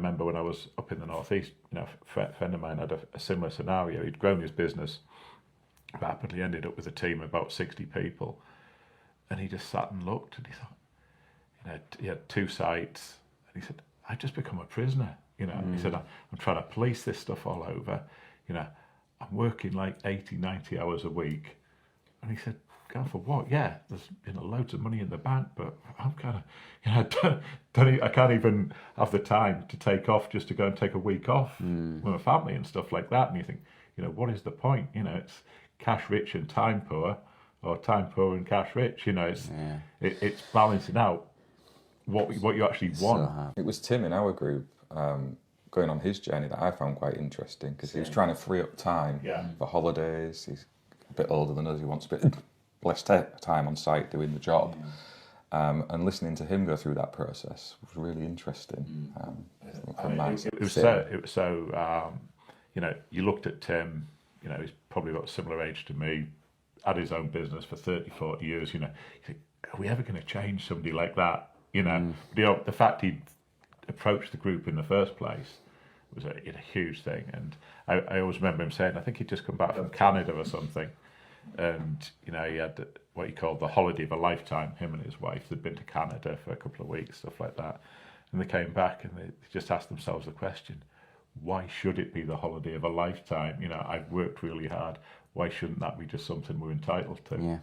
remember when I was up in the northeast, you know, a friend of mine had a similar scenario. He'd grown his business rapidly, ended up with a team of about 60 people, and he just sat and looked, and he thought, you know, he had 2 sites, and he said, I've just become a prisoner. You know, he said, I'm trying to police this stuff all over. You know, I'm working like 80, 90 hours a week. And he said, God, for what? Yeah, there's, you know, loads of money in the bank, but I'm kind of, you know, I can't even have the time to take off just to go and take a week off with my family and stuff like that. And you think, you know, what is the point? You know, it's cash rich and time poor, or time poor and cash rich. You know, it's balancing out what you actually want. It was Tim in our group going on his journey that I found quite interesting, because he was trying to free up time for holidays. He's a bit older than us. He wants a bit less time on site doing the job. And listening to him go through that process was really interesting. It was so you know, you looked at Tim, you know, he's probably about a similar age to me, had his own business for 30, 40 years, you know. You think, are we ever going to change somebody like that? You know, the fact he'd approached the group in the first place was a huge thing. And I always remember him saying, I think he'd just come back from Canada or something. And, you know, he had what he called the holiday of a lifetime. Him and his wife, they'd been to Canada for a couple of weeks, stuff like that. And they came back and they just asked themselves the question, why should it be the holiday of a lifetime? You know, I've worked really hard. Why shouldn't that be just something we're entitled to? Yeah.